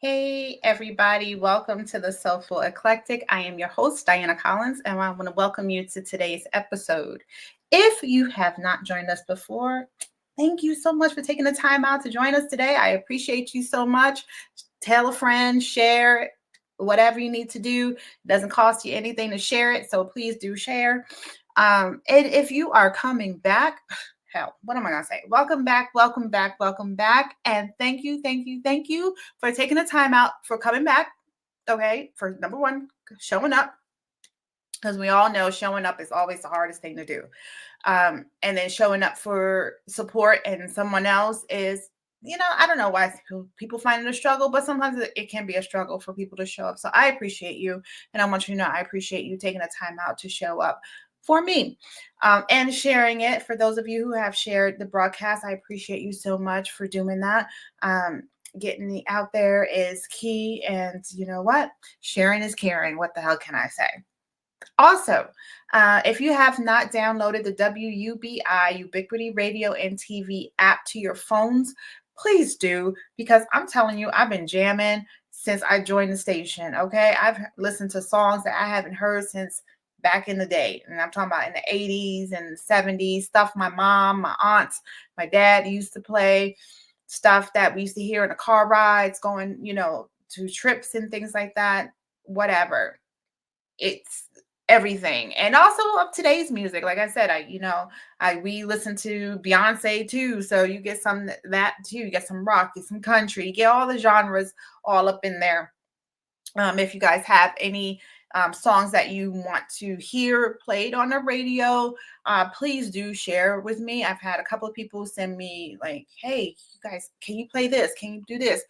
Hey, everybody, welcome to the Soulful Eclectic. I am your host, Diana Collins, and I want to welcome you to today's episode. If you have not joined us before, thank you so much for taking the time out to join us today. I appreciate you so much. Tell a friend, share, whatever you need to do. It doesn't cost you anything to share it, so please do share. And if you are coming back, hell, what am I going to say? Welcome back, welcome back, welcome back. And thank you, thank you, thank you for taking the time out for coming back. Okay. For number one, showing up. Because we all know showing up is always the hardest thing to do. And then showing up for support and someone else is, I don't know why people find it a struggle, but sometimes it can be a struggle for people to show up. So I appreciate you. And I want you to know I appreciate you taking the time out to show up for me and sharing it. For those of you who have shared the broadcast, I appreciate you so much for doing that. Getting it out there is key. And you know what? Sharing is caring. What the hell can I say? Also, if you have not downloaded the WUBI Ubiquity Radio and TV app to your phones, please do, because I'm telling you, I've been jamming since I joined the station. Okay, I've listened to songs that I haven't heard since back in the day, and I'm talking about in the 80s and the 70s, stuff my mom, my aunts, my dad used to play, stuff that we used to hear in the car rides, going, to trips and things like that. Whatever. It's everything. And also of today's music. Like I said, we listen to Beyonce too. So you get some that too. You get some rock, get some country, you get all the genres all up in there. If you guys have any songs that you want to hear played on the radio, please do share with me. I've had a couple of people send me like, hey, you guys, can you play this? Can you do this?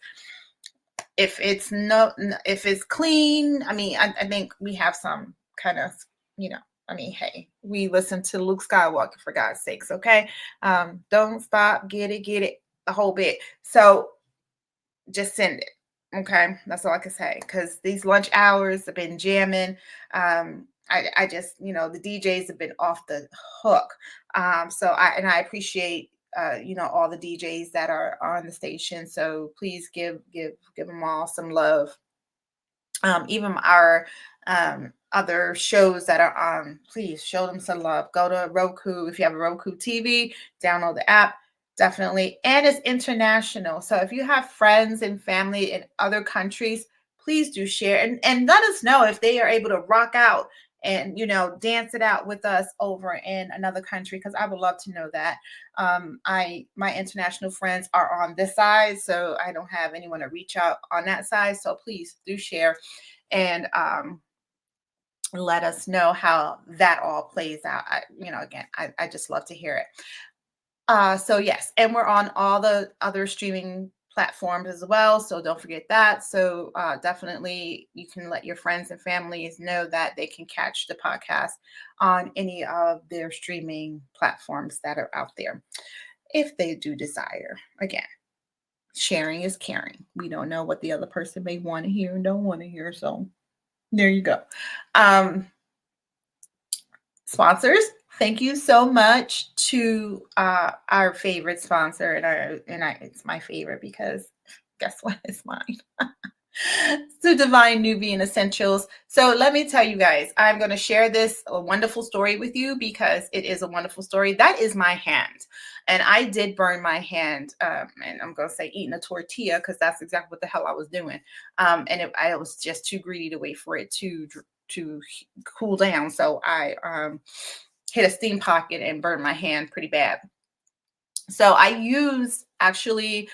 If it's clean, I think we have some kind of, hey, we listen to Luke Skywalker, for God's sakes, okay? Don't stop, get it, the whole bit. So just send it, okay? That's all I can say, because these lunch hours have been jamming. I just, the DJs have been off the hook. So I appreciate all the DJs that are on the station. So please give them all some love. Even our other shows that are on, please show them some love. Go to Roku. If you have a Roku TV, download the app. Definitely. And it's international. So if you have friends and family in other countries, please do share and let us know if they are able to rock out and dance it out with us over in another country, because I would love to know that. My international friends are on this side, so I don't have anyone to reach out on that side. So please do share and let us know how that all plays out. I just love to hear it. So yes, and we're on all the other streaming platforms as well, so don't forget that. So definitely you can let your friends and families know that they can catch the podcast on any of their streaming platforms that are out there if they do desire. Again, sharing is caring. We don't know what the other person may want to hear and don't want to hear, so there you go. Sponsors, thank you so much to our favorite sponsor, it's my favorite because guess what? It's mine. So Divine Nubian Essentials. So let me tell you guys, I'm going to share this a wonderful story with you because it is a wonderful story. That is my hand. And I did burn my hand, and I'm going to say eating a tortilla because that's exactly what the hell I was doing. I was just too greedy to wait for it to cool down. So I hit a steam pocket and burned my hand pretty bad. So I use actually,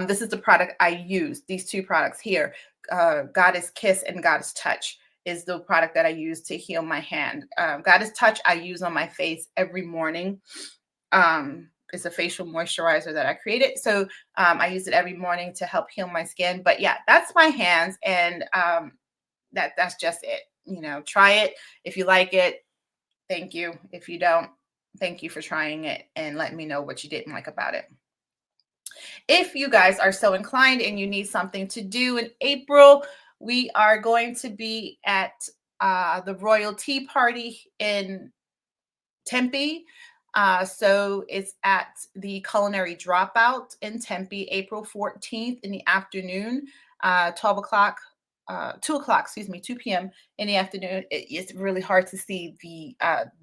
this is the product I use, these two products here, Goddess Kiss and Goddess Touch is the product that I use to heal my hand. Goddess Touch I use on my face every morning. It's a facial moisturizer that I created. So I use it every morning to help heal my skin. But yeah, that's my hands. And that's just it. Try it. If you like it, thank you. If you don't, thank you for trying it and let me know what you didn't like about it. If you guys are so inclined and you need something to do in April, we are going to be at the Royal Tea Party in Tempe. So it's at the Culinary Dropout in Tempe, April 14th in the afternoon. 12 o'clock, 2 o'clock, excuse me, 2 p.m. in the afternoon. It's really hard to see the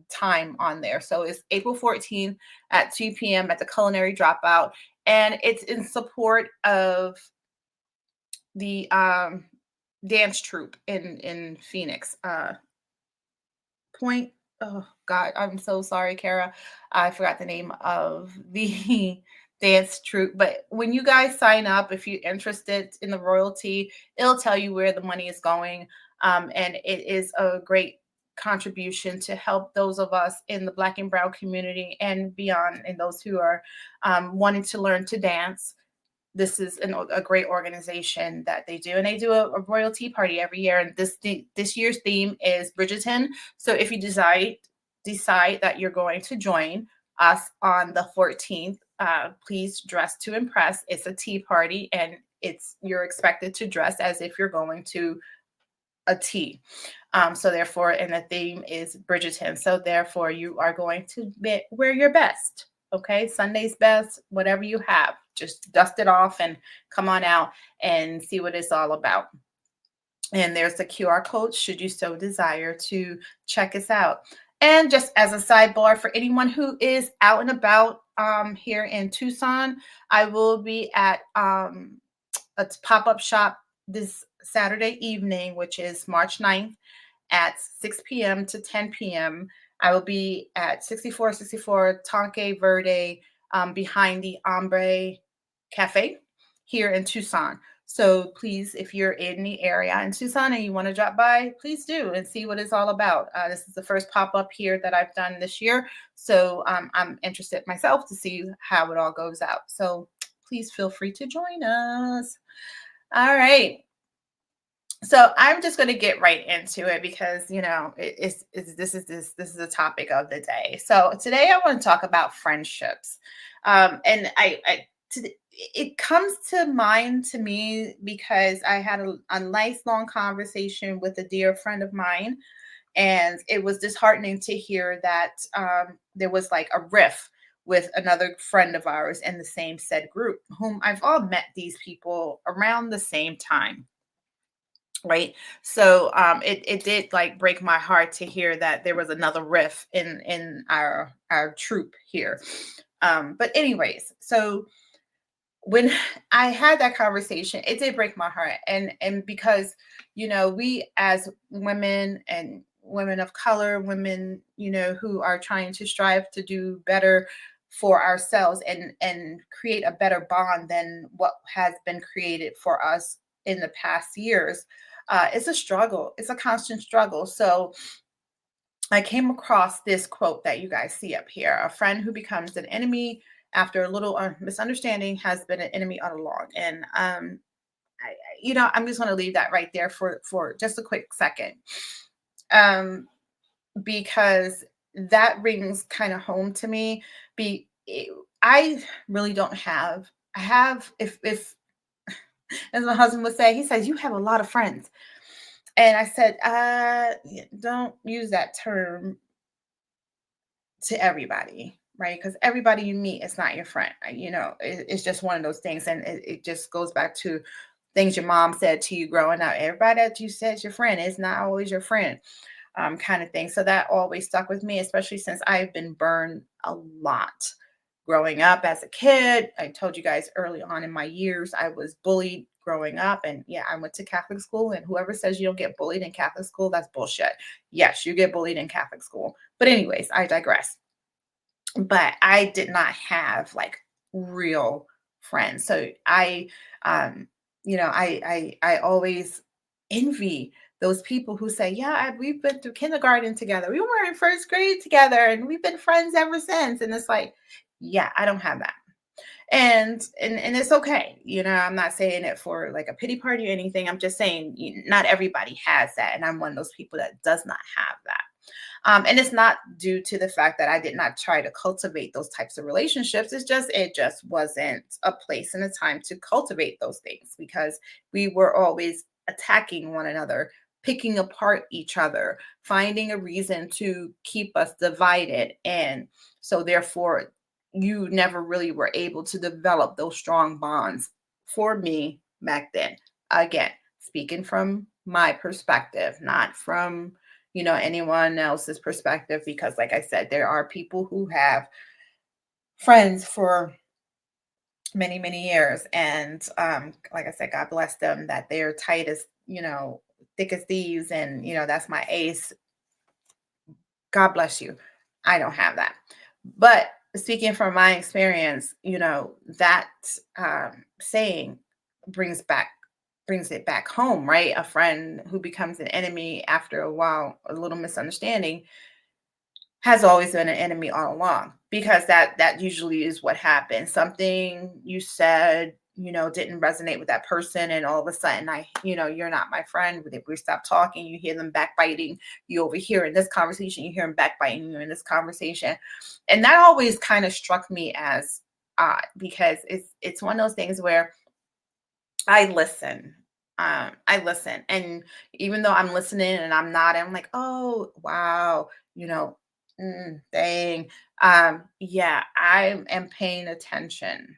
time on there. So it's April 14th at 2 p.m. at the Culinary Dropout. And it's in support of the dance troupe in Phoenix. Point. Oh God, I'm so sorry, Kara. I forgot the name of the dance troupe. But when you guys sign up, if you're interested in the royalty, it'll tell you where the money is going. And it is a great contribution to help those of us in the Black and Brown community and beyond, and those who are wanting to learn to dance. This is a great organization that they do, and they do a royal tea party every year. And this year's theme is Bridgerton. So if you decide that you're going to join us on the 14th, please dress to impress. It's a tea party, and you're expected to dress as if you're going to a tea. So therefore, and the theme is Bridgerton. So therefore, you are going to wear your best. Okay, Sunday's best, whatever you have, just dust it off and come on out and see what it's all about. And there's the QR code should you so desire to check us out. And just as a sidebar, for anyone who is out and about here in Tucson, I will be at a pop-up shop this Saturday evening, which is March 9th at 6 p.m. to 10 p.m. I will be at 6464 Tonque Verde behind the Ombre Cafe here in Tucson. So please, if you're in the area in Tucson and you want to drop by, please do and see what it's all about. This is the first pop-up here that I've done this year. So I'm interested myself to see how it all goes out. So please feel free to join us. All right. So I'm just going to get right into it because this is the topic of the day. So today I want to talk about friendships, and it comes to mind to me because I had a nice long conversation with a dear friend of mine, and it was disheartening to hear that there was like a rift with another friend of ours in the same said group, whom I've all met these people around the same time. Right. So it did like break my heart to hear that there was another riff in our troop here. But anyways, so when I had that conversation, it did break my heart. And because, we as women and women of color, women, who are trying to strive to do better for ourselves and create a better bond than what has been created for us in the past years. It's a struggle. It's a constant struggle. So I came across this quote that you guys see up here. A friend who becomes an enemy after a little misunderstanding has been an enemy all along. And, I'm just going to leave that right there for just a quick second. Because that rings kind of home to me. I really don't have, if as my husband would say, he says, you have a lot of friends. And I said, don't use that term to everybody, right? Because everybody you meet is not your friend. It's just one of those things. And it just goes back to things your mom said to you growing up. Everybody that you said is your friend is not always your friend, kind of thing. So that always stuck with me, especially since I've been burned a lot. Growing up as a kid, I told you guys early on in my years, I was bullied growing up. And yeah, I went to Catholic school, and whoever says you don't get bullied in Catholic school, that's bullshit. Yes, you get bullied in Catholic school. But anyways, I digress. But I did not have like real friends. So I always envy those people who say, yeah, we've been through kindergarten together. We were in first grade together and we've been friends ever since. And it's like, yeah, I don't have that. And it's okay. I'm not saying it for like a pity party or anything. I'm just saying not everybody has that. And I'm one of those people that does not have that. And it's not due to the fact that I did not try to cultivate those types of relationships. It just wasn't a place and a time to cultivate those things because we were always attacking one another, picking apart each other, finding a reason to keep us divided. And so therefore, you never really were able to develop those strong bonds for me back then. Again, speaking from my perspective, not from, anyone else's perspective, because like I said, there are people who have friends for many, many years. And like I said, God bless them that they're tight as, thick as thieves. And, that's my ace. God bless you. I don't have that. But speaking from my experience, that saying brings back brings it back home, right? A friend who becomes an enemy after a while, a little misunderstanding, has always been an enemy all along, because that usually is what happens. Something you said, didn't resonate with that person, and all of a sudden, you're not my friend. We stop talking, you hear them backbiting you over here in this conversation, you hear them backbiting you in this conversation. And that always kind of struck me as odd, because it's one of those things where I listen. I listen. And even though I'm listening and I'm not, I'm like, oh, wow, dang. Yeah, I am paying attention,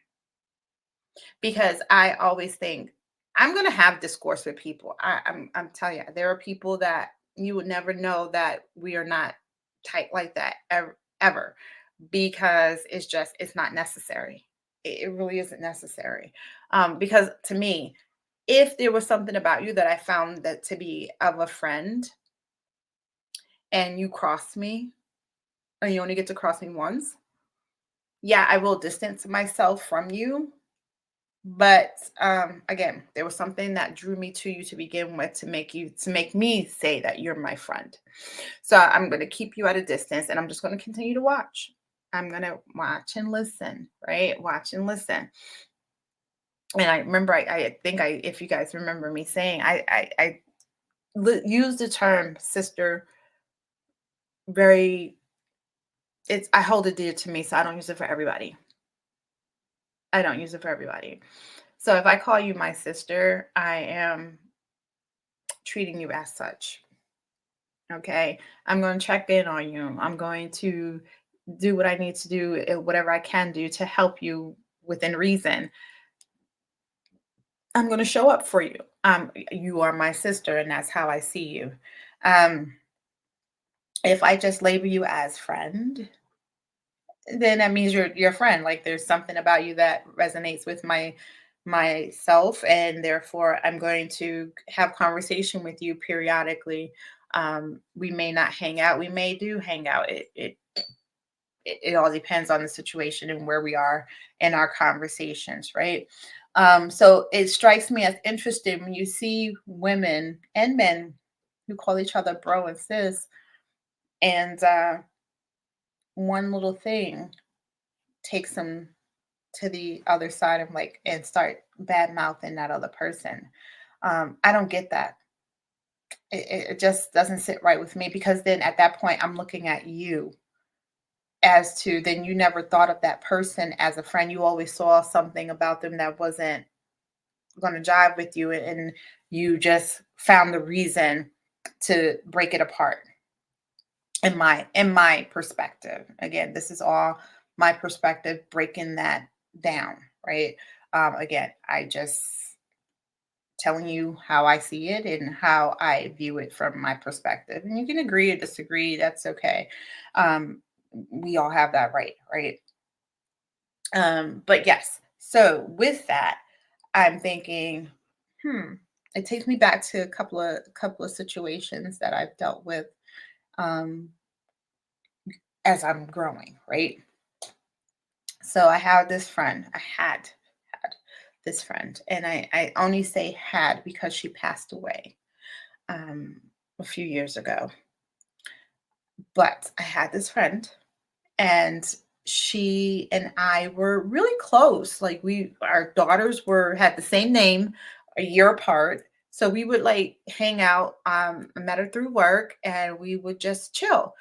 because I always think I'm going to have discourse with people. I'm telling you, there are people that you would never know that we are not tight like that ever, because it's not necessary. It really isn't necessary. Because to me, if there was something about you that I found that to be of a friend, and you cross me, and you only get to cross me once, yeah, I will distance myself from you. But again, there was something that drew me to you to begin with, to make me say that you're my friend. So I'm going to keep you at a distance, and I'm just going to continue to watch. I'm going to watch and listen, right? Watch and listen. And I remember, I think if you guys remember me saying, I use the term sister very, I hold it dear to me, so I don't use it for everybody. I don't use it for everybody. So if I call you my sister, I am treating you as such. Okay. I'm going to check in on you. I'm going to do what I need to do, whatever I can do to help you within reason. I'm going to show up for you. You are my sister, and that's how I see you. Um, if I just label you as friend, then that means you're your friend. Like, there's something about you that resonates with myself, and therefore I'm going to have conversation with you periodically. We may not hang out, we may do hang out. It all depends on the situation and where we are in our conversations, right? So it strikes me as interesting when you see women and men who call each other bro and sis, and one little thing takes them to the other side of, like, and start bad mouthing that other person. I don't get that. It just doesn't sit right with me, because then at that point I'm looking at you as to, then you never thought of that person as a friend. You always saw something about them that wasn't going to jive with you, and you just found the reason to break it apart. In my perspective, again, this is all my perspective, breaking that down, right? Again, I just telling you how I see it and how I view it from my perspective. And you can agree or disagree, that's okay. We all have that right? But yes, so with that, I'm thinking, hmm, it takes me back to a couple of situations that I've dealt with, um, as I'm growing, right? So I have this friend. I had this friend, and I only say had because she passed away um, a few years ago. But I had this friend, and she and I were really close. Like, our daughters had the same name, a year apart. So we would, like, hang out. I met her through work, and we would just chill.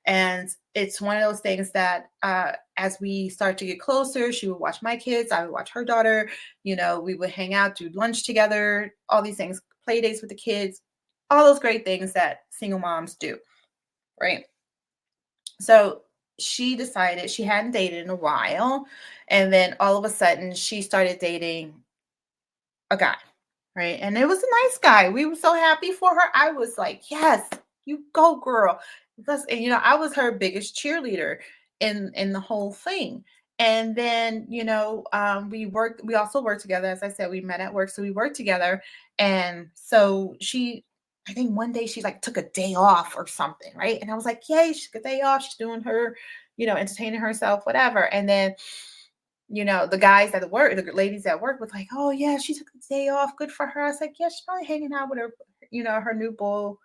And it's one of those things that, as we start to get closer, she would watch my kids, I would watch her daughter. We would hang out, do lunch together, all these things, play dates with the kids, all those great things that single moms do, right? So she decided, she hadn't dated in a while. And then all of a sudden, she started dating a guy, Right. And it was a nice guy. We were so happy for her. I was like, yes, you go, girl. Because and, I was her biggest cheerleader in the whole thing. And then, we also worked together. As I said, we met at work. So we worked together. And so I think one day she like took a day off or something, right? And I was like, yay, she took a day off. She's doing her, entertaining herself, whatever. And then the guys at the work, the ladies at work was like, "Oh yeah, she took the day off. Good for her." I was like, "Yeah, she's probably hanging out with her, her new bull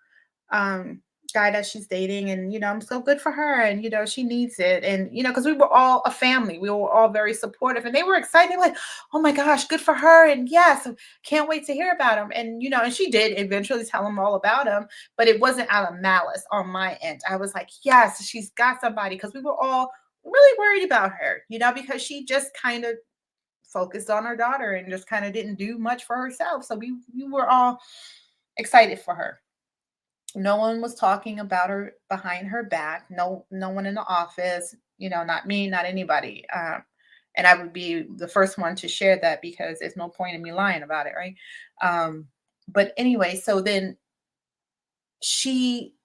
um guy that she's dating, and I'm so good for her, and she needs it, and because we were all a family, we were all very supportive, and they were excited, like, oh my gosh, good for her, and yes, can't wait to hear about him, and and she did eventually tell them all about him, but it wasn't out of malice on my end. I was like, yes, she's got somebody, because we were all really worried about her, because she just kind of focused on her daughter and just kind of didn't do much for herself. So we were all excited for her. No one was talking about her behind her back. No one in the office, not me, not anybody. And I would be the first one to share that because there's no point in me lying about it, right? But anyway, so then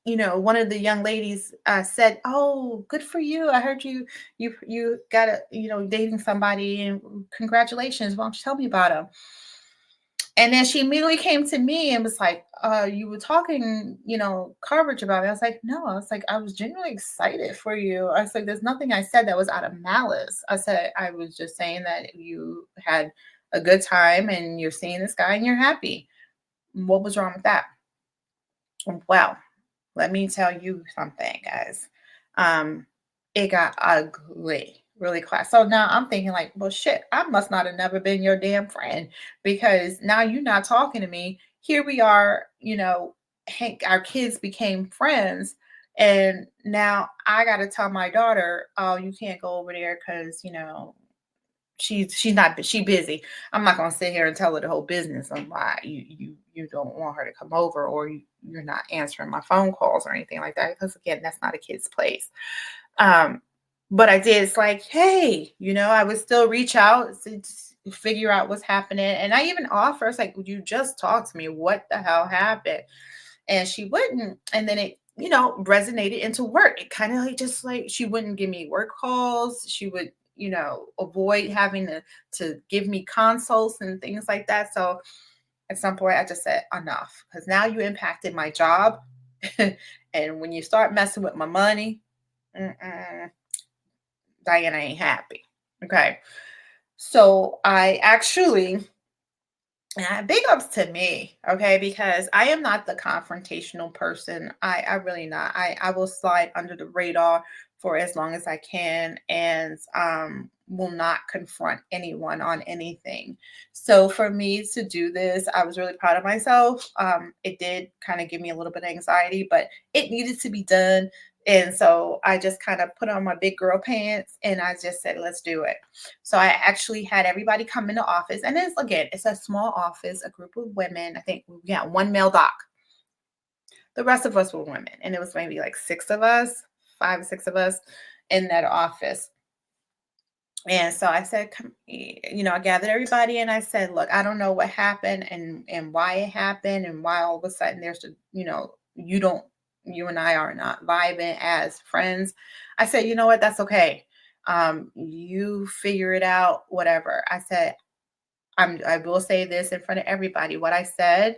one of the young ladies said, "Oh, good for you. I heard you got a, dating somebody, and congratulations. Why don't you tell me about him?" And then she immediately came to me and was like, you were talking, coverage about it. I was like, no, I was like, I was genuinely excited for you. I was like, there's nothing I said that was out of malice. I said, I was just saying that you had a good time and you're seeing this guy and you're happy. What was wrong with that? Well, let me tell you something, guys. Um, it got ugly really fast. So now I'm thinking like, well, shit, I must not have never been your damn friend because now you're not talking to me. Here we are, Hank, our kids became friends. And now I got to tell my daughter, oh, you can't go over there because, she's not she busy. I'm not gonna sit here and tell her the whole business on why you don't want her to come over or you're not answering my phone calls or anything like that. Because again, that's not a kid's place. Um, but I did. It's like, hey, I would still reach out to figure out what's happening, and I even offer. It's like, would you just talk to me? What the hell happened? And she wouldn't. And then it, resonated into work. It kind of like just like she wouldn't give me work calls. She would, avoid having to give me consults and things like that. So at some point I just said enough because now you impacted my job. And when you start messing with my money, Diana ain't happy. Okay. So I actually big ups to me, okay, because I am not the confrontational person. I really not. I will slide under the radar for as long as I can and will not confront anyone on anything. So for me to do this, I was really proud of myself. It did kind of give me a little bit of anxiety, but it needed to be done. And so I just kind of put on my big girl pants and I just said, let's do it. So I actually had everybody come in the office, and it's a small office, a group of women. I think we got one male doc. The rest of us were women, and it was maybe like six of us, 5 or 6 of us in that office. And so I said, come, I gathered everybody and I said, look, I don't know what happened and why it happened and why all of a sudden you and I are not vibing as friends. I said, you know what, that's okay. You figure it out, whatever. I said, I will say this in front of everybody. What I said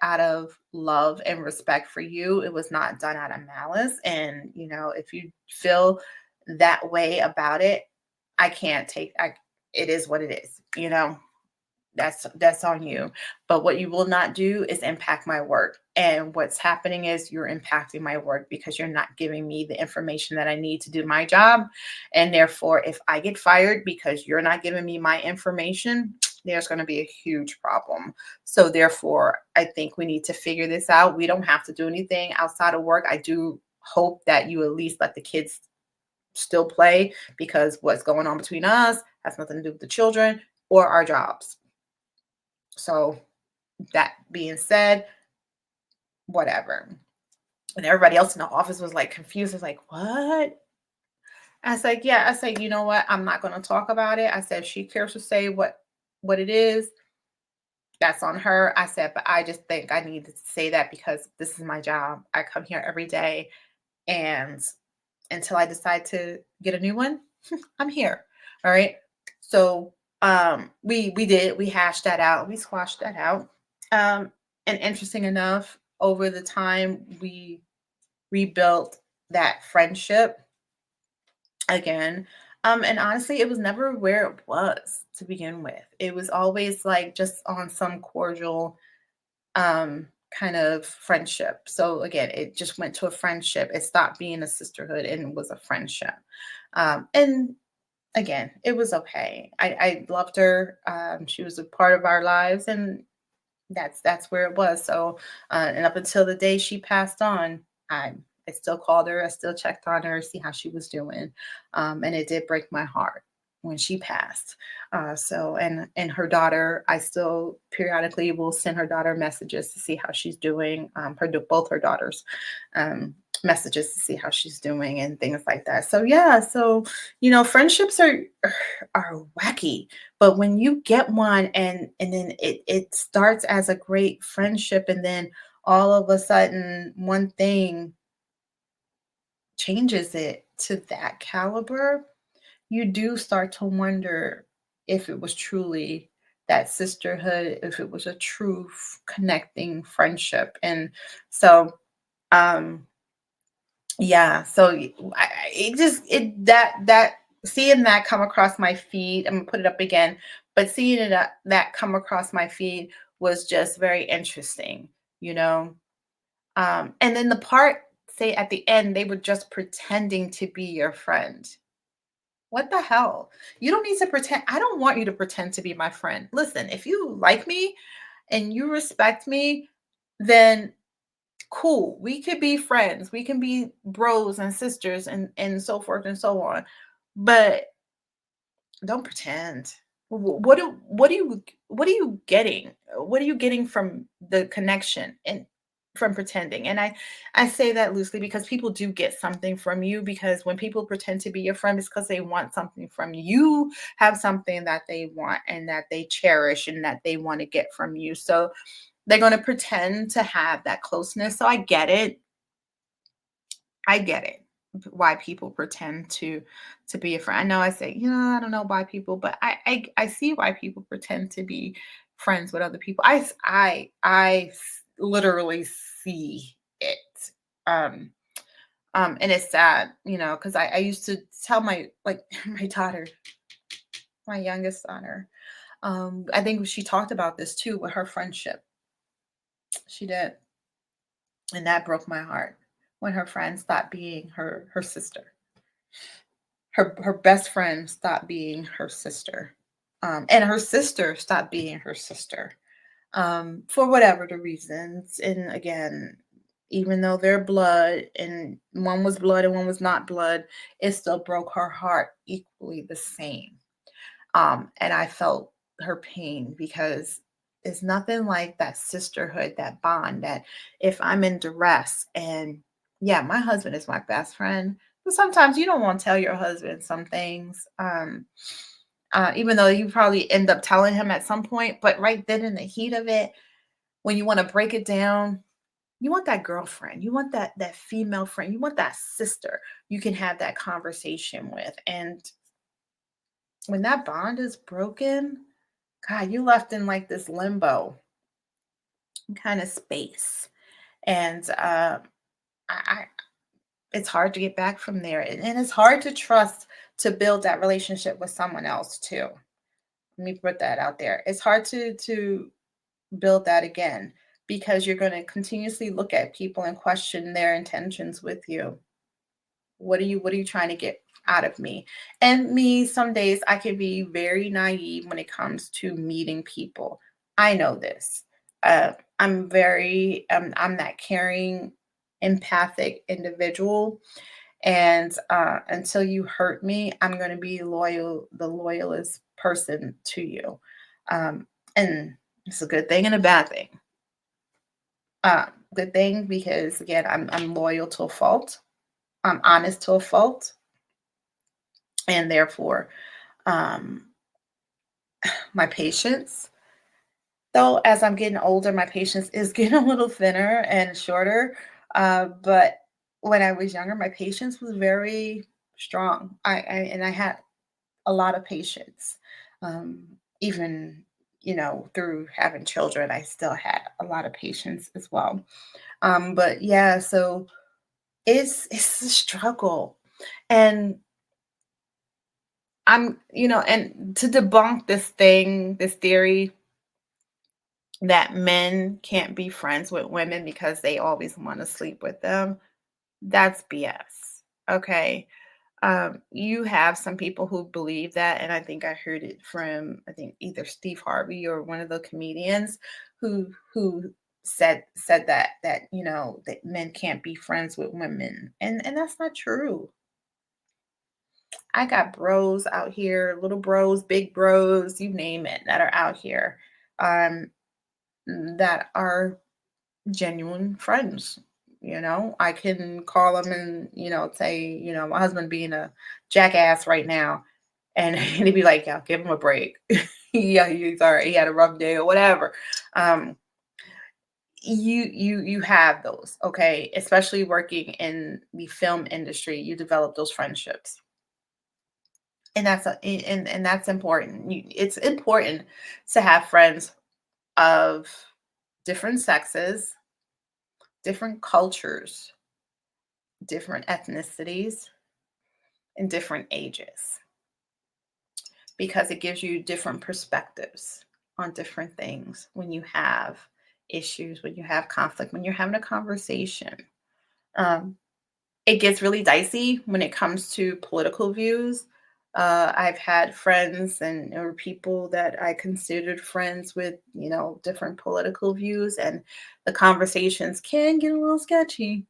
out of love and respect for you. It was not done out of malice. And, if you feel that way about it, I can't take it is what it is, that's on you. But what you will not do is impact my work. And what's happening is you're impacting my work because you're not giving me the information that I need to do my job. And therefore, if I get fired because you're not giving me my information, there's going to be a huge problem. So therefore, I think we need to figure this out. We don't have to do anything outside of work. I do hope that you at least let the kids still play because what's going on between us has nothing to do with the children or our jobs. So that being said, whatever. And everybody else in the office was like confused. Was like, what? I was like, yeah. I said, you know what? I'm not going to talk about it. I said, she cares to say what it is. That's on her. I said, but I just think I needed to say that because this is my job. I come here every day, and until I decide to get a new one, I'm here. All right. So we hashed that out. We squashed that out. Um and interesting enough, over the time we rebuilt that friendship again. And honestly, it was never where it was to begin with. It was always like just on some cordial kind of friendship. So again, it just went to a friendship. It stopped being a sisterhood and was a friendship. And again, it was okay. I loved her. She was a part of our lives, and that's where it was. So, and up until the day she passed on, I I still called her. I still checked on her, see how she was doing, and it did break my heart when she passed. So, and her daughter, I still periodically will send her daughter messages to see how she's doing. Both her daughters. Messages to see how she's doing and things like that. So yeah, so friendships are wacky, but when you get one and then it starts as a great friendship, and then all of a sudden one thing changes it to that caliber, you do start to wonder if it was truly that sisterhood, if it was a true connecting friendship. And so um yeah, so it just it that seeing that come across my feed, I'm gonna put it up again, but seeing it that come across my feed was just very interesting, you know. And then the part, say at the end, they were just pretending to be your friend. What the hell? You don't need to pretend. I don't want you to pretend to be my friend. Listen, if you like me and you respect me, then cool, we could be friends, we can be bros and sisters and so forth and so on, but don't pretend. What are you getting? What are you getting from the connection and from pretending? And I say that loosely because people do get something from you, because when people pretend to be your friend, it's because they want something from you. You have something that they want and that they cherish and that they want to get from you, so they're going to pretend to have that closeness. So I get it. I get it. Why people pretend to be a friend. I know I say, I don't know why people, but I see why people pretend to be friends with other people. Literally see it. Um and it's sad, because I used to tell my like my daughter, my youngest daughter. I think she talked about this too with her friendship. She did. And that broke my heart when her friend stopped being her sister. Her best friend stopped being her sister. And her sister stopped being her sister. For whatever the reasons. And again, even though they're blood and one was blood and one was not blood, it still broke her heart equally the same. And I felt her pain, because it's nothing like that sisterhood, that bond, that if I'm in duress, and yeah, my husband is my best friend, but sometimes you don't want to tell your husband some things. Even though you probably end up telling him at some point, but right then in the heat of it, when you want to break it down, you want that girlfriend, you want that female friend, you want that sister you can have that conversation with. And when that bond is broken, God, you left in like this limbo kind of space. And I it's hard to get back from there. And it's hard to trust to build that relationship with someone else too. Let me put that out there. It's hard to build that again, because you're going to continuously look at people and question their intentions with you. What are you trying to get out of me? And me, some days I can be very naive when it comes to meeting people. I know this. I'm that caring, empathic individual, and until you hurt me, I'm going to be loyal, the loyalist person to you. And it's a good thing and a bad thing. Good thing because again, I'm loyal to a fault. I'm honest to a fault, and therefore, um, my patience Though as I'm getting older, my patience is getting a little thinner and shorter. But when I was younger, my patience was very strong. I had a lot of patience. Um, Even through having children, I still had a lot of patience as well. But yeah, so it's a struggle, and and to debunk this theory that men can't be friends with women because they always want to sleep with them, that's BS. Okay. You have some people who believe that, and I think I heard it from, I think, either Steve Harvey or one of the comedians who said that men can't be friends with women, and that's not true. I got bros out here, little bros, big bros, you name it, that are out here, um, that are genuine friends. I can call them and say, my husband being a jackass right now, and he'd be like, "Yeah, give him a break." Yeah, he's all right. He had a rough day or whatever. Um, you have those, okay? Especially working in the film industry, you develop those friendships, and and that's important. It's important to have friends of different sexes, different cultures, different ethnicities, and different ages, because it gives you different perspectives on different things when you have issues, when you have conflict, when you're having a conversation. Um, it gets really dicey when it comes to political views. I've had friends and or people that I considered friends with, different political views, and the conversations can get a little sketchy.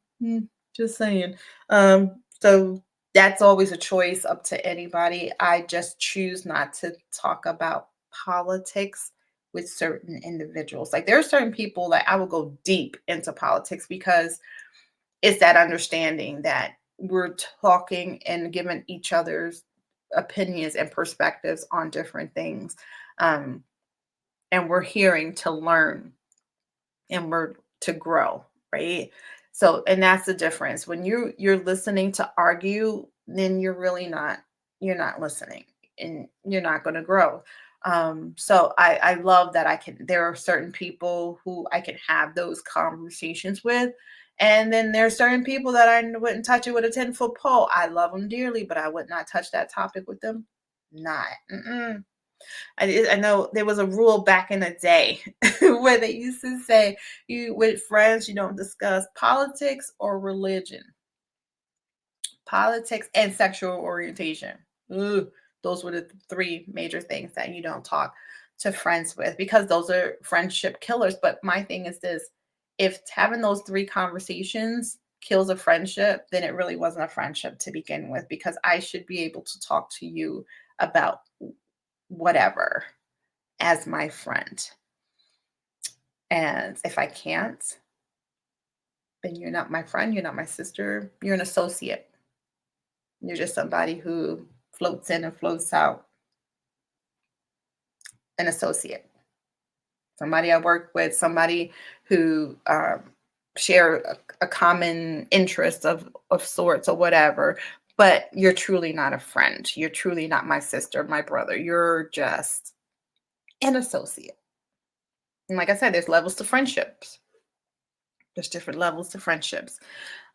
Just saying. So that's always a choice up to anybody. I just choose not to talk about politics with certain individuals. Like there are certain people that I will go deep into politics because it's that understanding that we're talking and giving each other's opinions and perspectives on different things. Um, and we're hearing to learn and we're to grow, right? So, and that's the difference. When you're listening to argue, then you're not listening, and you're not going to grow. So I love that there are certain people who I can have those conversations with. And then there's certain people that I wouldn't touch it with a 10-foot pole. I love them dearly, but I would not touch that topic with them. Not. Mm-mm. I know there was a rule back in the day where they used to say, you with friends, you don't discuss politics or religion, politics and sexual orientation. Ooh, those were the three major things that you don't talk to friends with, because those are friendship killers. But my thing is this: if having those three conversations kills a friendship, then it really wasn't a friendship to begin with, because I should be able to talk to you about whatever as my friend. And if I can't, then you're not my friend, you're not my sister, you're an associate. You're just somebody who floats in and floats out, an associate. Somebody I work with, somebody who share a common interest of sorts or whatever, but you're truly not a friend. You're truly not my sister, my brother. You're just an associate. And like I said, there's levels to friendships. There's different levels to friendships.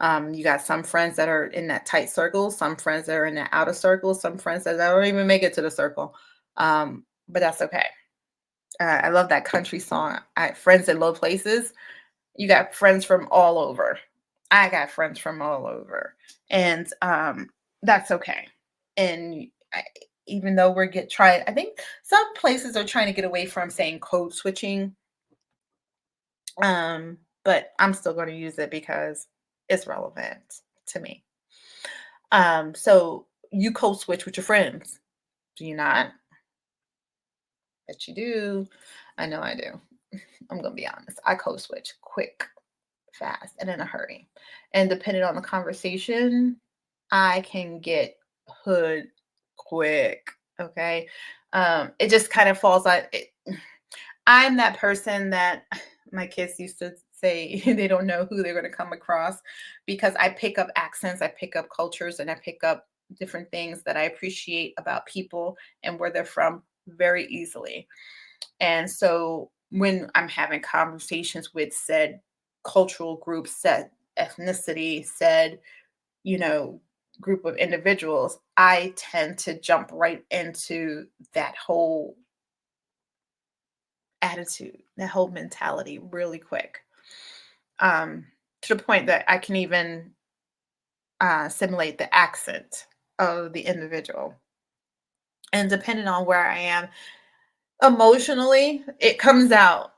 You got some friends that are in that tight circle, some friends that are in the outer circle, some friends that don't even make it to the circle. But that's okay. I love that country song. Friends in low places. You got friends from all over. I got friends from all over, and that's okay. And even though I think some places are trying to get away from saying code switching. But I'm still going to use it because it's relevant to me. So you code switch with your friends, do you not? Bet you do. I know I do. I'm gonna be honest. I code switch quick, fast, and in a hurry. And depending on the conversation, I can get hood quick. Okay. It just kind of falls out. I'm that person that my kids used to say they don't know who they're going to come across because I pick up accents, I pick up cultures, and I pick up different things that I appreciate about people and where they're from very easily. And so when I'm having conversations with said cultural groups, said ethnicity, said, you know, group of individuals, I tend to jump right into that whole attitude, that whole mentality really quick. Um, to the point that I can even simulate the accent of the individual. And depending on where I am emotionally, it comes out.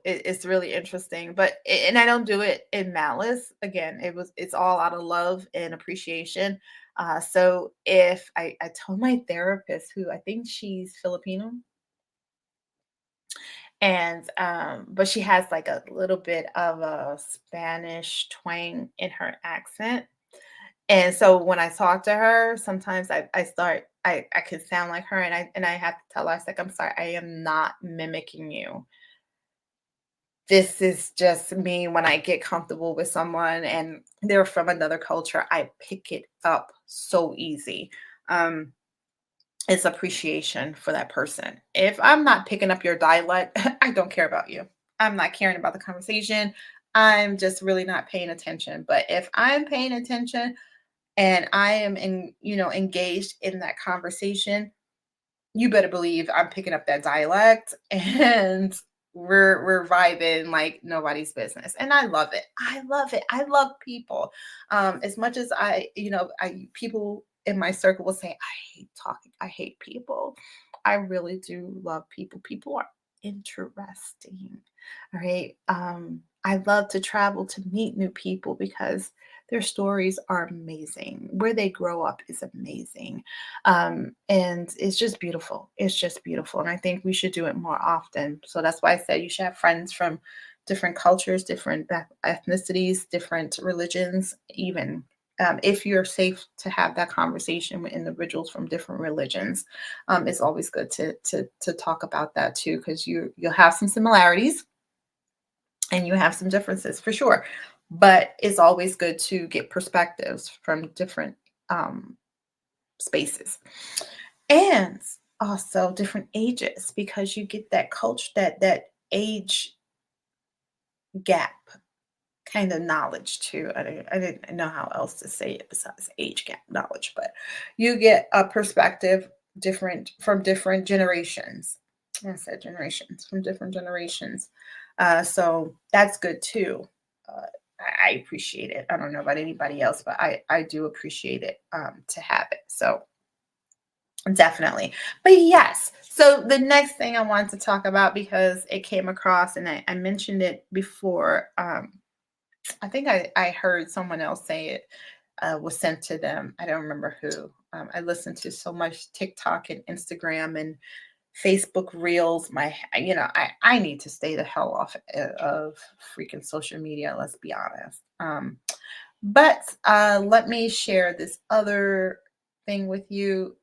It's really interesting, and I don't do it in malice. Again, it's all out of love and appreciation. So if I told my therapist, who I think she's Filipino, and but she has like a little bit of a Spanish twang in her accent. And so when I talk to her, sometimes I can sound like her, and I have to tell her, I was like, I'm sorry, I am not mimicking you. This is just me when I get comfortable with someone and they're from another culture. I pick it up so easy. Um, it's appreciation for that person. If I'm not picking up your dialect, I don't care about you. I'm not caring about the conversation. I'm just really not paying attention. But if I'm paying attention and I am engaged in that conversation, you better believe I'm picking up that dialect and we're vibing like nobody's business. And I love it. I love it. I love people. As much as I people in my circle will say, I hate talking, I hate people. I really do love people. People are interesting. All right. I love to travel to meet new people because their stories are amazing. Where they grow up is amazing. And it's just beautiful. It's just beautiful. And I think we should do it more often. So that's why I said you should have friends from different cultures, different ethnicities, different religions, even. If you're safe to have that conversation with individuals from different religions, it's always good to talk about that too, because you'll have some similarities and you have some differences for sure. But it's always good to get perspectives from different um, spaces and also different ages because you get that culture, that age gap kind of knowledge too. I didn't know how else to say it besides age gap knowledge, but you get a perspective different from different generations. I said generations from different generations. So that's good too. Uh, I appreciate it. I don't know about anybody else, but I do appreciate it to have it. So definitely. But yes, so the next thing I want to talk about because it came across and I mentioned it before. I think I heard someone else say it was sent to them. I don't remember who. I listen to so much TikTok and Instagram and Facebook Reels. I need to stay the hell off of freaking social media. Let's be honest. But let me share this other thing with you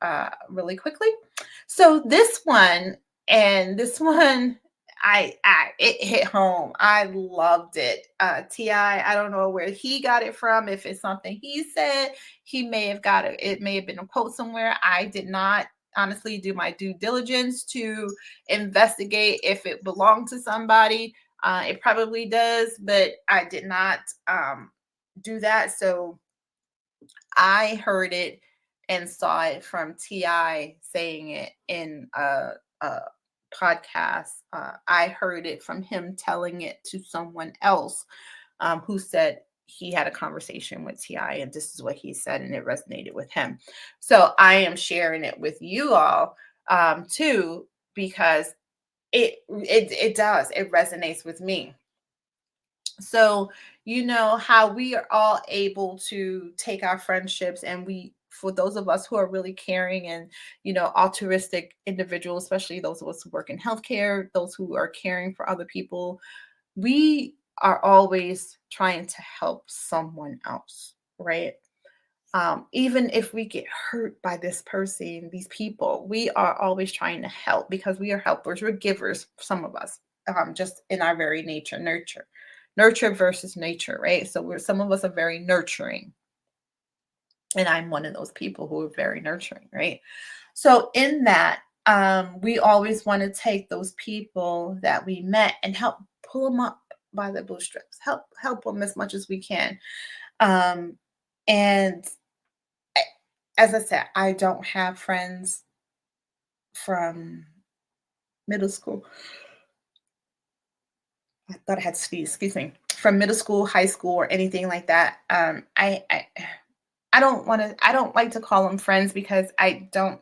really quickly. So this one, I it hit home. I loved it. Ti, I don't know where he got it from. If it's something he said, he may have got it. It may have been a quote somewhere. I did not honestly do my due diligence to investigate if it belonged to somebody. It probably does, but I did not do that. So I heard it and saw it from Ti saying it in a podcast. I heard it from him telling it to someone else who said he had a conversation with Ti and this is what he said and it resonated with him. So I am sharing it with you all too because it does, it resonates with me. So you know how we are all able to take our friendships and we, for those of us who are really caring and altruistic individuals, especially those of us who work in healthcare, those who are caring for other people, we are always trying to help someone else, right? Even if we get hurt by this person, these people, we are always trying to help because we are helpers. We're givers, some of us, just in our very nature, nurture versus nature, right? So some of us are very nurturing, and I'm one of those people who are very nurturing, right? So in that, we always want to take those people that we met and help pull them up by the bootstraps, help them as much as we can. Um, and as I said, I don't have friends from middle school. I thought I had to sneeze, excuse me. From middle school, high school, or anything like that. I don't want to. I don't like to call them friends because I don't.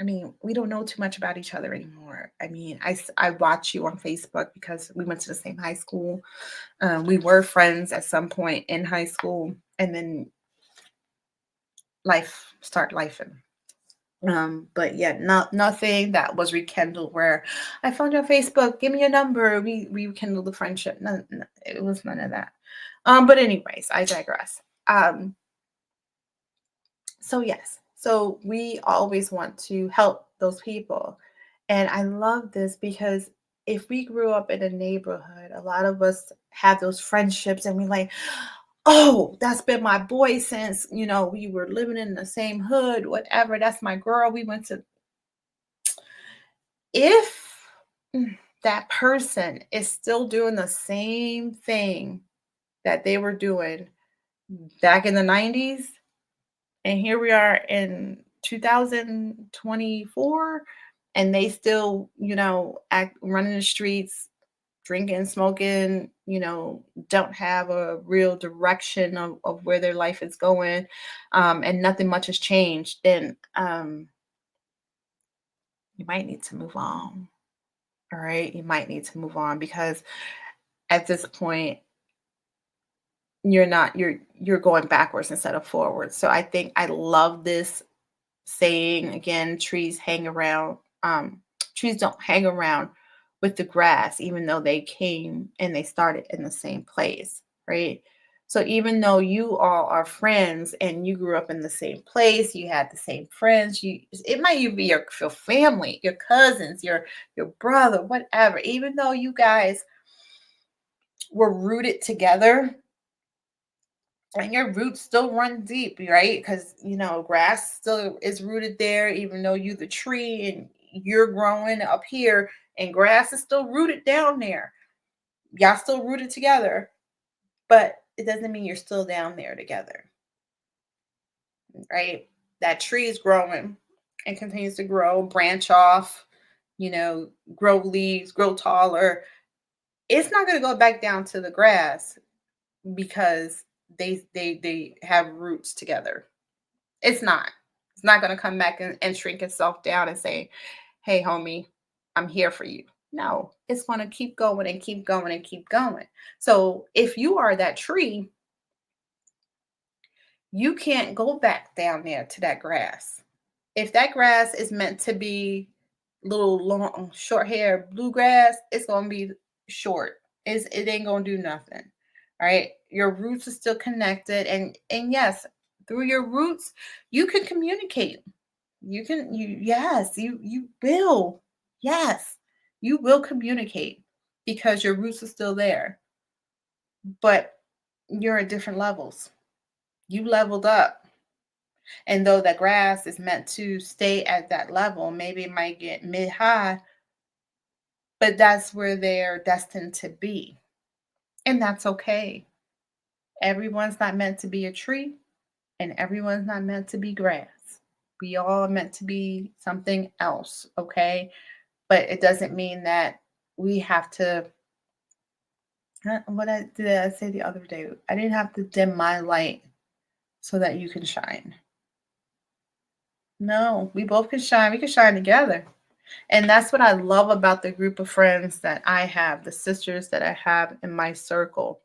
I mean, we don't know too much about each other anymore. I mean, I watch you on Facebook because we went to the same high school. We were friends at some point in high school, and then life. But yeah, nothing that was rekindled where I found you on Facebook, give me your number, we rekindled the friendship. It was none of that. But anyways, I digress. So yes, so we always want to help those people. And I love this because if we grew up in a neighborhood, a lot of us have those friendships and we like, oh, that's been my boy since, we were living in the same hood, whatever. That's my girl. We went to, if that person is still doing the same thing that they were doing back in the 90s, and here we are in 2024, and they still, act running the streets, drinking, smoking, don't have a real direction of where their life is going, and nothing much has changed, then you might need to move on. All right. You might need to move on because at this point, you're going backwards instead of forwards. So I think I love this saying again, trees don't hang around with the grass, even though they came and they started in the same place, right? So even though you all are friends and you grew up in the same place, you had the same friends, it might even be your family, your cousins, your brother, whatever. Even though you guys were rooted together, and your roots still run deep, right? Because grass still is rooted there, even though you the tree and you're growing up here, and grass is still rooted down there. Y'all still rooted together, but it doesn't mean you're still down there together, right? That tree is growing and continues to grow, branch off, grow leaves, grow taller. It's not going to go back down to the grass because they have roots together. It's not. It's not going to come back and shrink itself down and say, hey, homie, I'm here for you. No, it's going to keep going and keep going and keep going. So if you are that tree, you can't go back down there to that grass. If that grass is meant to be little long, short hair bluegrass, it's going to be short. It ain't going to do nothing. All right. Your roots are still connected. And yes, through your roots, you can communicate. Yes, you will. Yes, you will communicate because your roots are still there. But you're at different levels. You leveled up. And though the grass is meant to stay at that level, maybe it might get mid high, but that's where they're destined to be. And that's okay. Everyone's not meant to be a tree, and everyone's not meant to be grass. We all are meant to be something else, okay? But it doesn't mean that we have to. Did I say the other day? I didn't have to dim my light so that you can shine. No, we both can shine. We can shine together. And that's what I love about the group of friends that I have, the sisters that I have in my circle.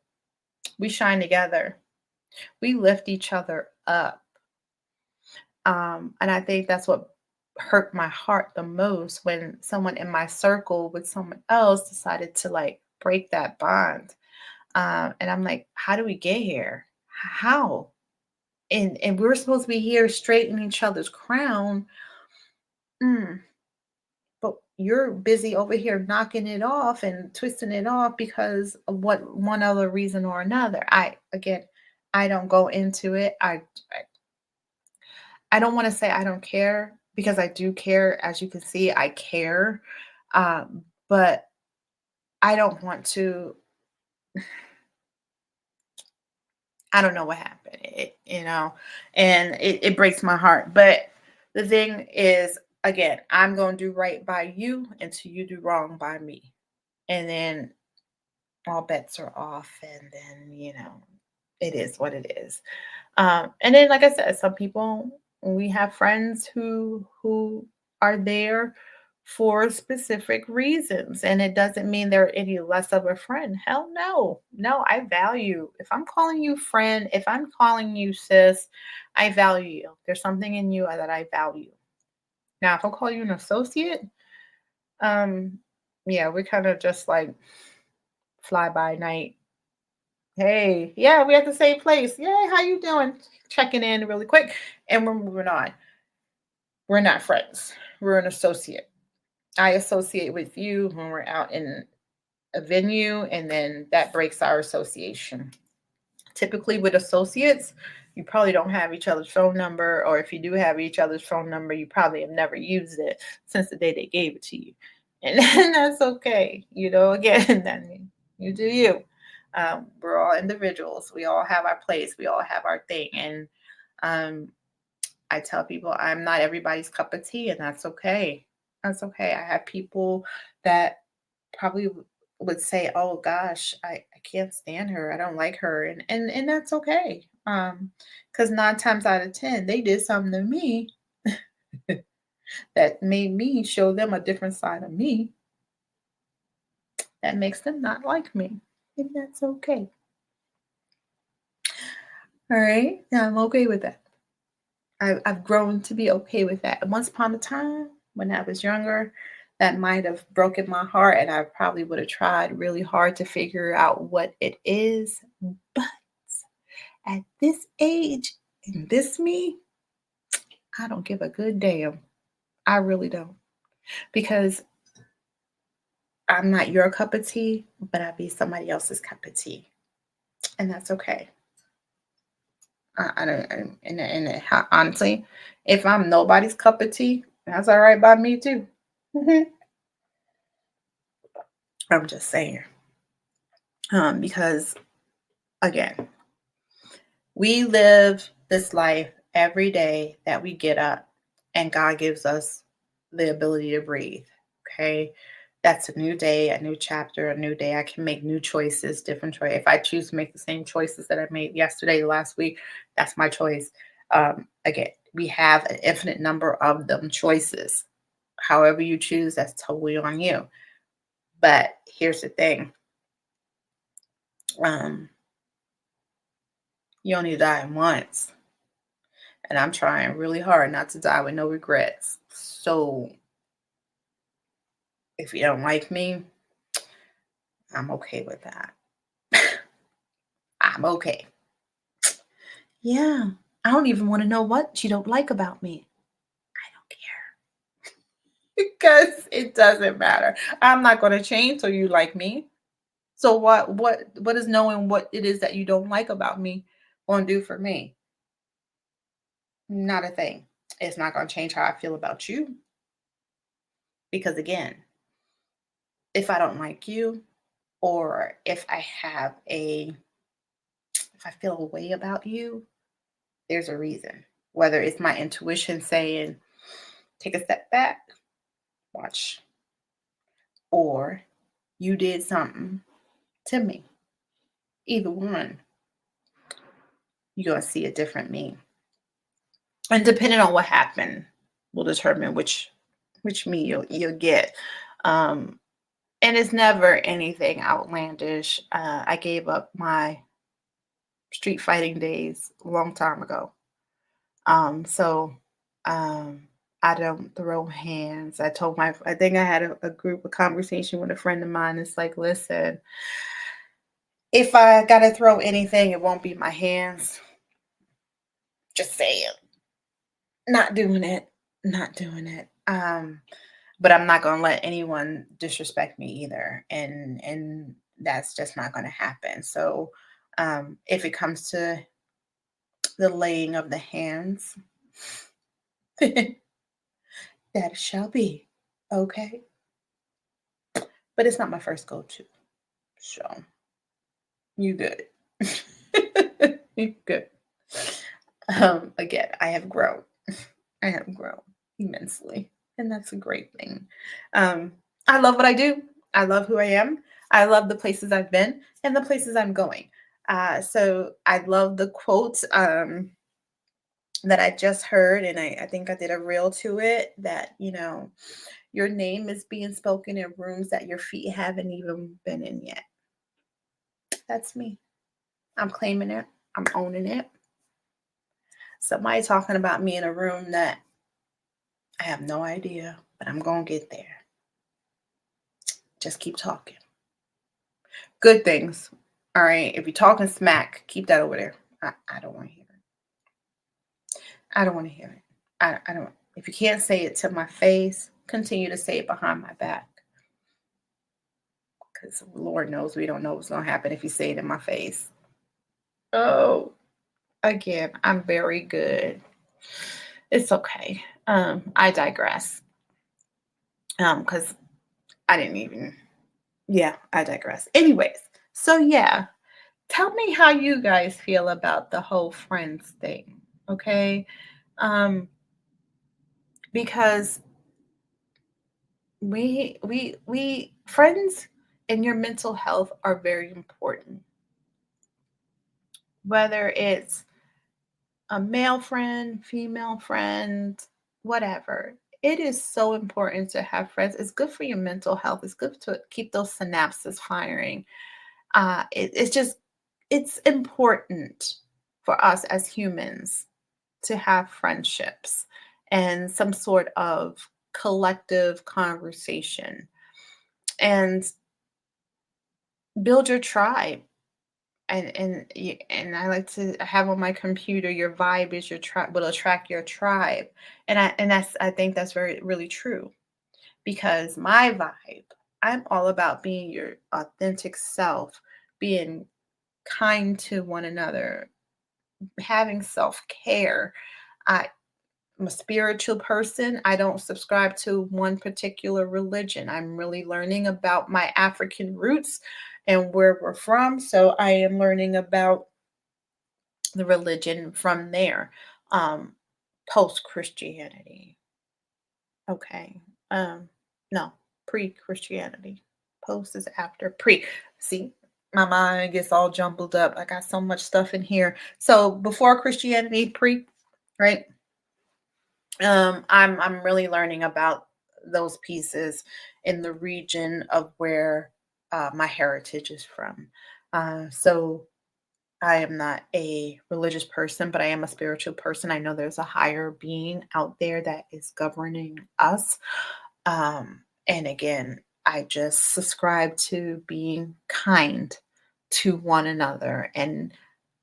We shine together. We lift each other up. And I think that's what hurt my heart the most when someone in my circle with someone else decided to like break that bond. And I'm like, how do we get here? How? and we're supposed to be here straightening each other's crown. Mm, but you're busy over here knocking it off and twisting it off because of what one other reason or another. I don't go into it. I don't want to say I don't care because I do care. As you can see, I care. But I don't want to, I don't know what happened, and it breaks my heart. But the thing is, again, I'm going to do right by you until you do wrong by me. And then all bets are off. And then, it is what it is. And then, like I said, some people, we have friends who are there for specific reasons, and it doesn't mean they're any less of a friend. Hell no, no. I value, if I'm calling you friend, if I'm calling you sis, I value you. There's something in you that I value. Now, if I call you an associate, um, yeah, we kind of just like fly by night. Hey, yeah, we're at the same place. Yay, how you doing? Checking in really quick, and we're moving on. We're not friends. We're an associate. I associate with you when we're out in a venue, and then that breaks our association. Typically, with associates, you probably don't have each other's phone number, or if you do have each other's phone number, you probably have never used it since the day they gave it to you. And that's okay. Again, then you do you. We're all individuals. We all have our place. We all have our thing. And um, I tell people I'm not everybody's cup of tea, and that's okay. That's okay. I have people that probably would say, "Oh gosh, I can't stand her. I don't like her," and that's okay. Because 9 times out of 10, they did something to me that made me show them a different side of me that makes them not like me, and that's okay. All right, now I'm okay with that. I've grown to be okay with that. Once upon a time, when I was younger, that might have broken my heart, and I probably would have tried really hard to figure out what it is. But at this age, and this me, I don't give a good damn. I really don't. Because I'm not your cup of tea, but I'd be somebody else's cup of tea. And that's okay. I don't, honestly, if I'm nobody's cup of tea, that's all right by me too. I'm just saying. Because again, we live this life every day that we get up, and God gives us the ability to breathe. Okay. That's a new day, a new chapter, a new day. I can make new choices, different choice. If I choose to make the same choices that I made yesterday, last week, that's my choice. Again, we have an infinite number of them choices. However you choose, that's totally on you. But here's the thing. You only die once. And I'm trying really hard not to die with no regrets. So if you don't like me, I'm okay with that. I'm okay. Yeah. I don't even want to know what you don't like about me. I don't care. Because it doesn't matter. I'm not going to change so you like me. So what is knowing what it is that you don't like about me going to do for me? Not a thing. It's not going to change how I feel about you. Because again, if I don't like you, or if I feel a way about you, there's a reason. Whether it's my intuition saying, take a step back, watch, or you did something to me. Either one, you're going to see a different me. And depending on what happened, will determine which me you'll get. Um, and it's never anything outlandish. I gave up my street fighting days a long time ago. So I don't throw hands. I think I had a group of conversation with a friend of mine. It's like, listen, if I gotta throw anything, it won't be my hands. Just saying. Not doing it. Not doing it. But I'm not gonna let anyone disrespect me either. And that's just not gonna happen. So if it comes to the laying of the hands, that shall be. Okay. But it's not my first go-to. So you good. You good. Again, I have grown. I have grown immensely, and that's a great thing. Um, I love what I do. I love who I am. I love the places I've been and the places I'm going. So I love the quote that I just heard, and I think I did a reel to it that, your name is being spoken in rooms that your feet haven't even been in yet. That's me. I'm claiming it. I'm owning it. Somebody talking about me in a room that I have no idea, but I'm going to get there. Just keep talking. Good things. All right. If you're talking smack, keep that over there. I don't want to hear it. I don't want to hear it. I don't. If you can't say it to my face, continue to say it behind my back. Because Lord knows we don't know what's going to happen if you say it in my face. Oh, again, I'm very good. It's okay. I digress. Because I didn't even. Yeah, I digress. Anyways, so yeah, tell me how you guys feel about the whole friends thing, okay? Um, because we friends and your mental health are very important. Whether it's a male friend, female friend, whatever. It is so important to have friends. It's good for your mental health. It's good to keep those synapses firing. It's just it's important for us as humans to have friendships and some sort of collective conversation and build your tribe. And I like to have on my computer, your vibe is your tribe, will attract your tribe. I think that's very really true, because my vibe, I'm all about being your authentic self, being kind to one another, having self-care. I'm a spiritual person. I don't subscribe to one particular religion. I'm really learning about my African roots and where we're from. So I am learning about the religion from there. Um, Post Christianity. Okay. No, pre Christianity. Post is after pre. See, my mind gets all jumbled up. I got so much stuff in here. So before Christianity, pre, right? I'm really learning about those pieces in the region of where my heritage is from. So I am not a religious person, but I am a spiritual person. I know there's a higher being out there that is governing us. And again, I just subscribe to being kind to one another. And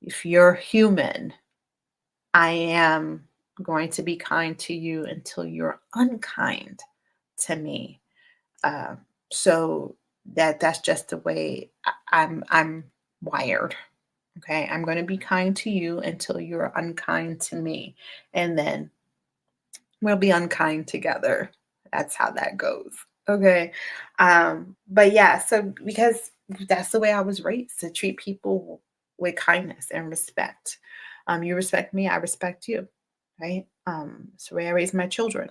if you're human, I am going to be kind to you until you're unkind to me. Uh, so that's just the way I'm wired. Okay, I'm going to be kind to you until you're unkind to me, and then we'll be unkind together. That's how that goes. Okay. But yeah, so because that's the way I was raised, to treat people with kindness and respect. You respect me, I respect you, right? It's the way I raise my children.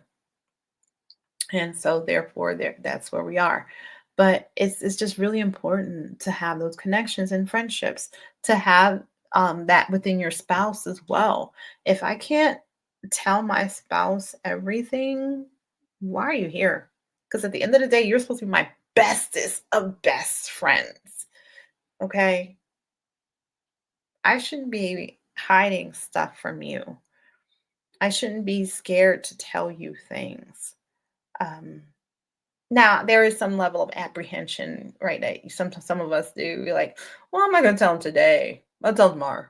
And so therefore that's where we are. But it's just really important to have those connections and friendships, to have that within your spouse as well. If I can't tell my spouse everything, why are you here? Because at the end of the day, you're supposed to be my bestest of best friends. Okay. I shouldn't be hiding stuff from you. I shouldn't be scared to tell you things. Um, Now, there is some level of apprehension, right? That some of us do. You're like, well, I'm not going to tell him today. I'll tell him tomorrow.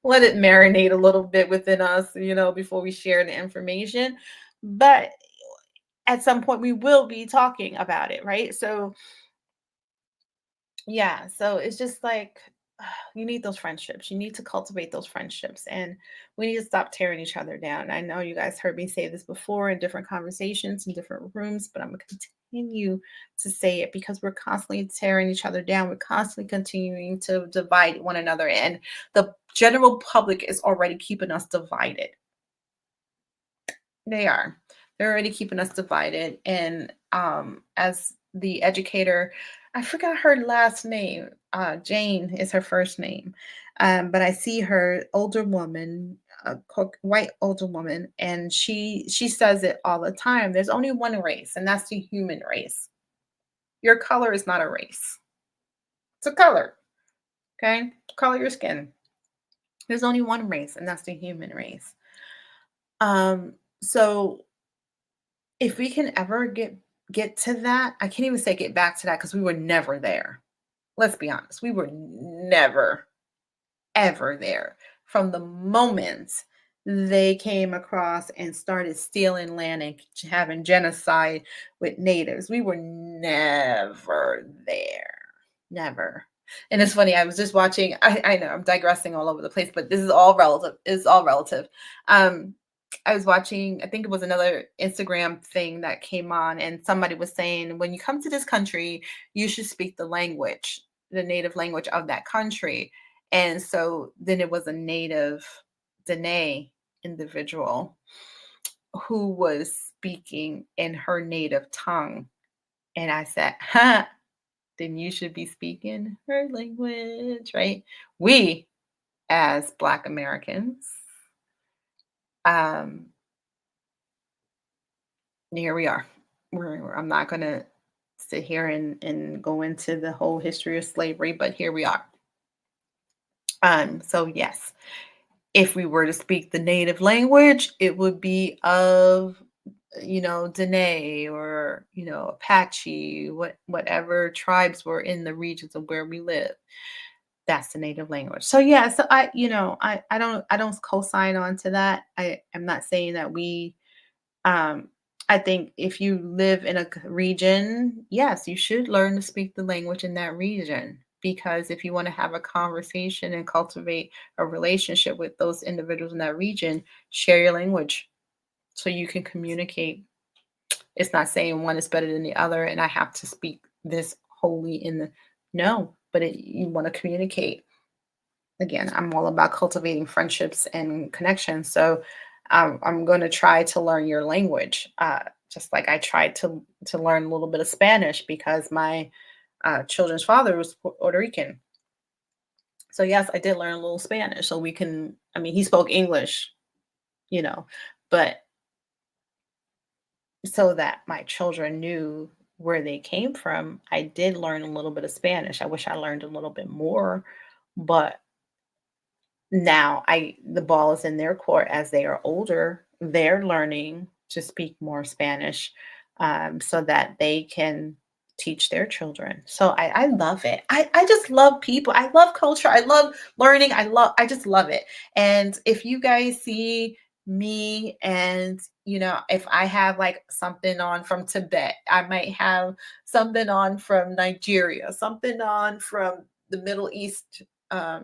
let it marinate a little bit within us, before we share the information. But at some point, we will be talking about it, right? So, yeah, so it's just like you need those friendships. You need to cultivate those friendships, and we need to stop tearing each other down. I know you guys heard me say this before in different conversations in different rooms, but I'm going to continue to say it because we're constantly tearing each other down. We're constantly continuing to divide one another, and the general public is already keeping us divided. They are. They're already keeping us divided. And as the educator, I forgot her last name. Jane is her first name. But I see her older woman, white older woman, and she says it all the time. There's only one race, and that's the human race. Your color is not a race. It's a color. Okay? Color your skin. There's only one race, and that's the human race. So if we can ever get to that, I can't even say get back to that because we were never there. Let's be honest. We were never, ever there. From the moment they came across and started stealing land and having genocide with natives, we were never there. Never. And it's funny, I was just watching, I know I'm digressing all over the place, but this is all relative. It's all relative. Um, I was watching, I think it was another Instagram thing that came on, and somebody was saying, when you come to this country, you should speak the language, the native language of that country. And so then it was a native Dene individual who was speaking in her native tongue. And I said, huh, then you should be speaking her language, right? We, as Black Americans, um, here we are. I'm not going to sit here and go into the whole history of slavery, but here we are. So yes, if we were to speak the native language, it would be of, Dene or, Apache, whatever tribes were in the regions of where we live. That's the native language. So yeah, so I don't co-sign on to that. I am not saying that we um, I think if you live in a region, yes, you should learn to speak the language in that region. Because if you want to have a conversation and cultivate a relationship with those individuals in that region, share your language so you can communicate. It's not saying one is better than the other and I have to speak this wholly in the no, but you want to communicate. Again, I'm all about cultivating friendships and connections. So I'm going to try to learn your language, just like I tried to learn a little bit of Spanish because my children's father was Puerto Rican. So yes, I did learn a little Spanish. So we can. I mean, he spoke English, you know, but so that my children knew where they came from, I did learn a little bit of Spanish. I wish I learned a little bit more, but now I the ball is in their court as they are older. They're learning to speak more Spanish, so that they can teach their children. So I love it. I just love people. I love culture. I love learning. I just love it. And if you guys see me and if I have like something on from Tibet, I might have something on from Nigeria, something on from the Middle East,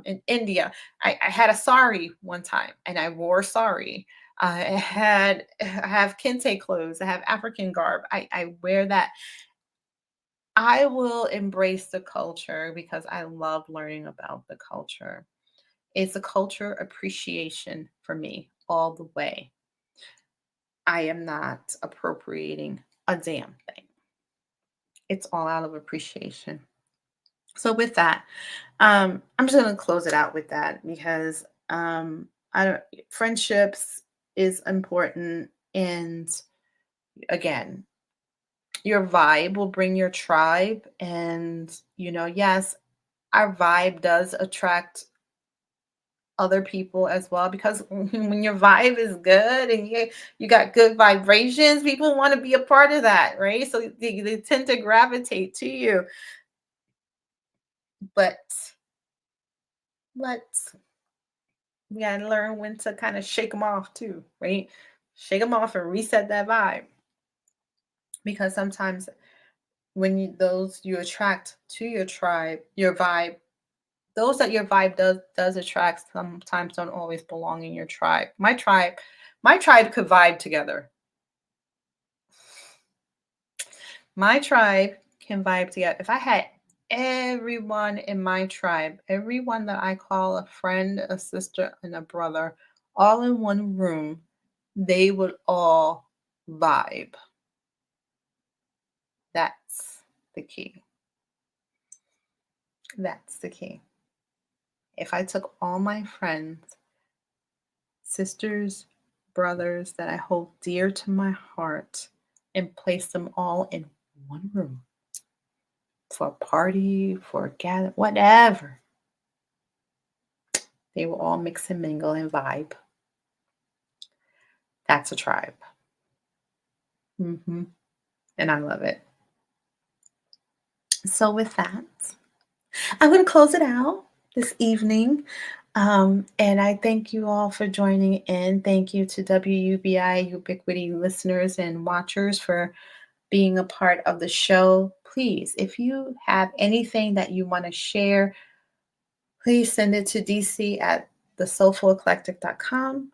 in India. I had a sari one time and I wore sari. I have kente clothes. I have African garb. I wear that. I will embrace the culture because I love learning about the culture. It's a culture appreciation for me all the way. I am not appropriating a damn thing. It's all out of appreciation. So with that, I'm just gonna close it out with that because I don't friendships is important, and again, your vibe will bring your tribe, and yes, our vibe does attract other people as well because when your vibe is good and you got good vibrations, people want to be a part of that, right? So they tend to gravitate to you. But let's We gotta learn when to kind of shake them off too, right? Shake them off and reset that vibe. Because sometimes when those you attract to your tribe, your vibe, those that your vibe does attract sometimes don't always belong in your tribe. My tribe could vibe together. My tribe can vibe together. If I had everyone in my tribe, everyone that I call a friend, a sister, and a brother, all in one room, they would all vibe. That's the key. That's the key. If I took all my friends, sisters, brothers that I hold dear to my heart and placed them all in one room for a party, for a gather, whatever, they will all mix and mingle and vibe. That's a tribe. hmm And I love it. So, with that, I'm going to close it out this evening. And I thank you all for joining in. Thank you to WUBI Ubiquity listeners and watchers for being a part of the show. Please, if you have anything that you want to share, please send it to DC at thesoulfuleclectic.com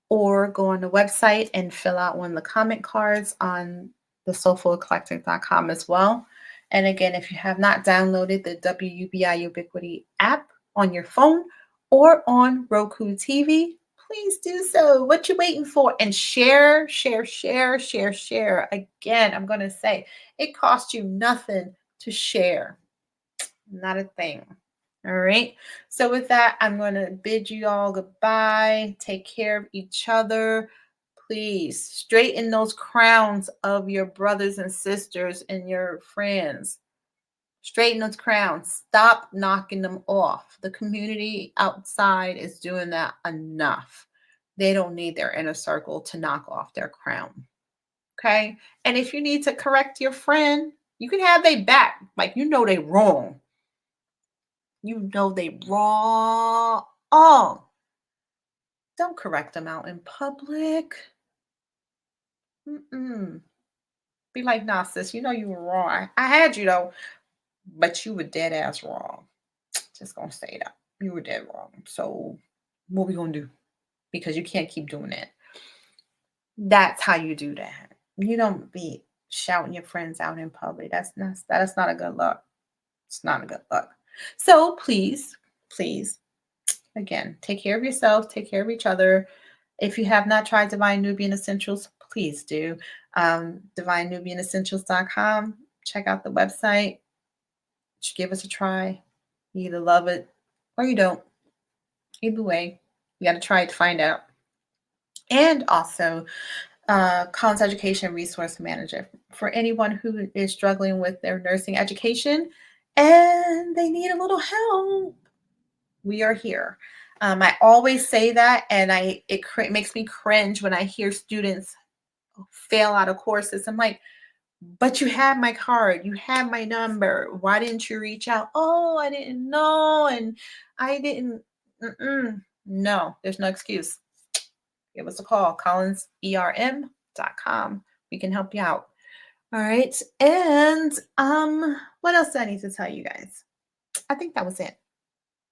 or go on the website and fill out one of the comment cards on thesoulfuleclectic.com as well. And again, if you have not downloaded the WUBI Ubiquity app on your phone or on Roku TV, please do so. What you waiting for? And share, share, share, share, share. Again, I'm going to say it costs you nothing to share. Not a thing. All right. So with that, I'm going to bid you all goodbye. Take care of each other. Please straighten those crowns of your brothers and sisters and your friends. Straighten those crowns. Stop knocking them off. The community outside is doing that enough. They don't need their inner circle to knock off their crown. Okay. And if you need to correct your friend, you can have their back. Like, you know, they wrong. You know they wrong. Don't correct them out in public. Mm-mm. Be like, nah, sis, you know you were wrong. I had you though, but you were dead ass wrong. Just gonna say that. You were dead wrong. So what we gonna do? Because you can't keep doing that. That's how you do that. You don't be shouting your friends out in public. That's not a good look. It's not a good look. So please, please, again, take care of yourself, take care of each other. If you have not tried Divine Nubian Essentials, please do. DivineNubianEssentials.com. Check out the website. Give us a try. You either love it or you don't. Either way, you got to try it to find out. And also, Collins Education Resource Manager for anyone who is struggling with their nursing education and they need a little help. We are here. I always say that, and it makes me cringe when I hear students fail out of courses. I'm like, but you have my card, you have my number. Why didn't you reach out? Oh, I didn't know, and I didn't. No, there's no excuse. Give us a call, collinserm.com. We can help you out. All right. And what else do I need to tell you guys? I think that was it.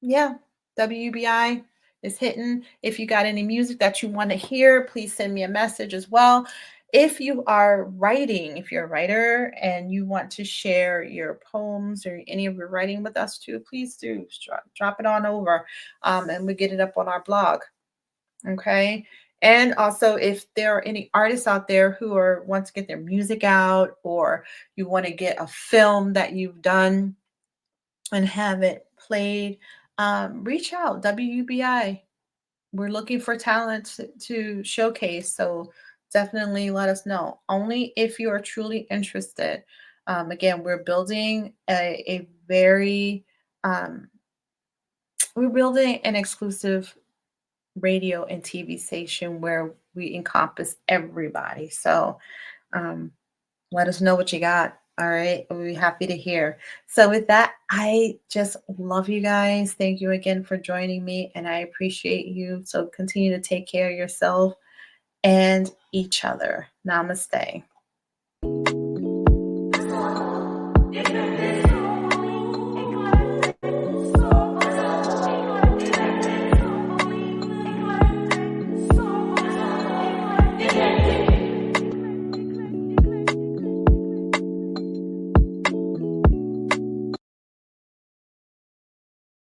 Yeah. WBI is hitting. If you got any music that you want to hear, please send me a message as well. If you are writing, if you're a writer and you want to share your poems or any of your writing with us too, please do drop it on over and we get it up on our blog. Okay. And also, if there are any artists out there who want to get their music out, or you want to get a film that you've done and have it played, reach out. WUBI. We're looking for talent to showcase. So definitely let us know. Only if you are truly interested. Again, we're building we're building an exclusive radio and TV station where we encompass everybody. So let us know what you got. All right, we'll be happy to hear. So, with that, I just love you guys. Thank you again for joining me, and I appreciate you. So, continue to take care of yourself and each other. Namaste.